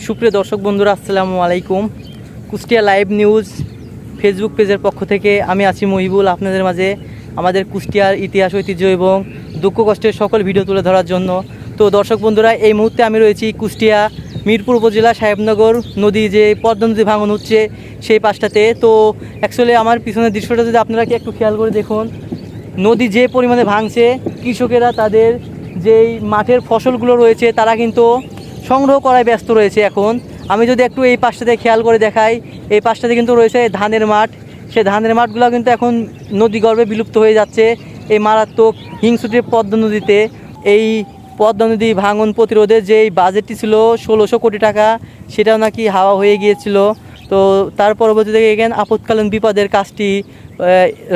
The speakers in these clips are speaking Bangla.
সুপ্রিয় দর্শক বন্ধুরা, আসসালামু আলাইকুম। কুষ্টিয়া লাইভ নিউজ ফেসবুক পেজের পক্ষ থেকে আমি আছি মহিবুল, আপনাদের মাঝে আমাদের কুষ্টিয়ার ইতিহাস, ঐতিহ্য এবং দুঃখ কষ্টের সকল ভিডিও তুলে ধরার জন্য। তো দর্শক বন্ধুরা, এই মুহূর্তে আমি রয়েছি কুষ্টিয়া মিরপুর উপজেলা সাহেবনগর নদী, যে পদ্মা নদী ভাঙন হচ্ছে সেই পাশটাতে। তো অ্যাকচুয়ালি আমার পিছনের দৃশ্যটা যদি আপনারা কি একটু খেয়াল করে দেখুন, নদী যে পরিমাণে ভাঙছে, কৃষকেরা তাদের যেই মাঠের ফসলগুলো রয়েছে তারা কিন্তু সংগ্রহ করায় ব্যস্ত রয়েছে। এখন আমি যদি একটু এই পাশটাতে খেয়াল করে দেখাই, এই পাশটাতে কিন্তু রয়েছে ধানের মাঠ। সেই ধানের মাঠগুলো কিন্তু এখন নদীগর্ভে বিলুপ্ত হয়ে যাচ্ছে এই মারাত্মক হিংস্রটি পদ্মা নদীতে। এই পদ্মা নদী ভাঙন প্রতিরোধে যেই বাজেটটি ছিল 1600 কোটি টাকা, সেটাও নাকি হাওয়া হয়ে গিয়েছিল। তো তার পরবর্তীতে এখানে আপৎকালীন বিপদের কাজটি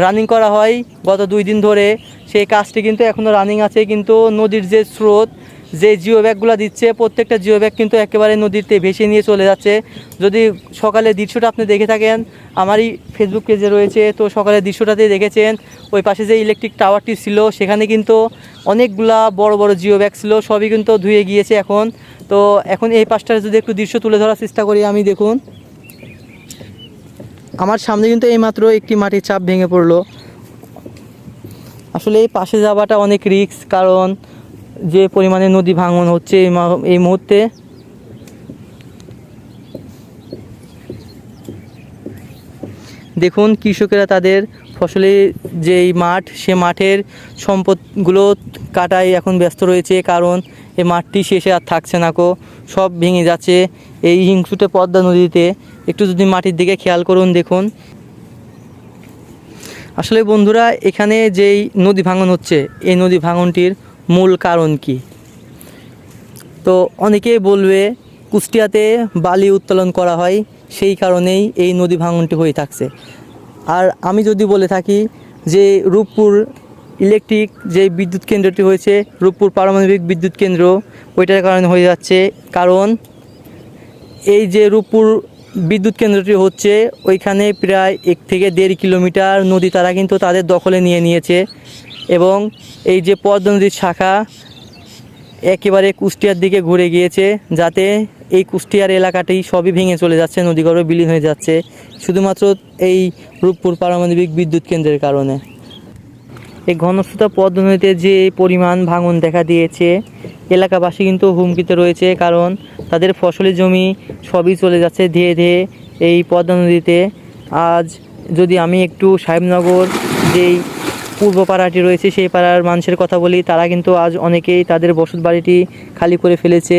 রানিং করা হয় গত 2 দিন ধরে। সেই কাজটি কিন্তু এখনও রানিং আছে, কিন্তু নদীর যে স্রোত, যে জিও ব্যাগগুলো দিচ্ছে, প্রত্যেকটা জিও ব্যাগ কিন্তু একেবারে নদীতে ভেসে নিয়ে চলে যাচ্ছে। যদি সকালের দৃশ্যটা আপনি দেখে থাকেন, আমারই ফেসবুক পেজে রয়েছে, তো সকালের দৃশ্যটাতেই দেখেছেন ওই পাশে যে ইলেকট্রিক টাওয়ারটি ছিল সেখানে কিন্তু অনেকগুলা বড় বড় জিও ব্যাগ ছিল, সবই কিন্তু ধুয়ে গিয়েছে এখন। তো এখন এই পাশটার যদি একটু দৃশ্য তুলে ধরার চেষ্টা করি, আমি দেখুন আমার সামনে কিন্তু এইমাত্র একটি মাটির চাপ ভেঙে পড়লো। আসলে এই পাশে যাওয়াটা অনেক রিস্ক, কারণ যে পরিমাণে নদী ভাঙন হচ্ছে এই মুহূর্তে। দেখুন, কৃষকেরা তাদের ফসলের যেই মাঠ, সে মাঠের সম্পদগুলো কাটায় এখন ব্যস্ত রয়েছে, কারণ এই মাঠটি শেষে আর থাকছে না, সব ভেঙে যাচ্ছে এই হিংসুটে পদ্মা নদীতে। একটু যদি মাটির দিকে খেয়াল করুন, দেখুন আসলে বন্ধুরা, এখানে যেই নদী ভাঙন হচ্ছে, এই নদী ভাঙনটির মূল কারণ কি? তো অনেকেই বলবে কুষ্টিয়াতে বালি উত্তোলন করা হয়, সেই কারণেই এই নদী ভাঙনটি হয়ে থাকছে। আর আমি যদি বলে থাকি যে রূপপুর ইলেকট্রিক যে বিদ্যুৎ কেন্দ্রটি হয়েছে, রূপপুর পারমাণবিক বিদ্যুৎ কেন্দ্র, ওইটার কারণে হয়ে যাচ্ছে। কারণ এই যে রূপপুর বিদ্যুৎ কেন্দ্রটি হচ্ছে, ওইখানে প্রায় 1 থেকে 1.5 কিলোমিটার নদী তারা কিন্তু তাদের দখলে নিয়ে নিয়েছে। এবং এই যে পদ্মা নদীর শাখা একেবারে কুষ্টিয়ার দিকে ঘুরে গিয়েছে, যাতে এই কুষ্টিয়ার এলাকাটি সবই ভেঙে চলে যাচ্ছে, নদীগর্ভে বিলীন হয়ে যাচ্ছে, শুধুমাত্র এই রূপপুর পারমাণবিক বিদ্যুৎ কেন্দ্রের কারণে। এই ঘনস্রোতা পদ্মা নদীতে যে পরিমাণ ভাঙন দেখা দিয়েছে, এলাকাবাসী কিন্তু হুমকিতে রয়েছে, কারণ তাদের ফসলি জমি সবই চলে যাচ্ছে ধেয়ে ধেয়ে এই পদ্মা নদীতে। আজ যদি আমি একটু সাহেবনগর যেই পূর্ব পাড়াটি রয়েছে সেই পাড়ার মানুষের কথা বলি, তারা কিন্তু আজ অনেকেই তাদের বসত বাড়িটি খালি করে ফেলেছে।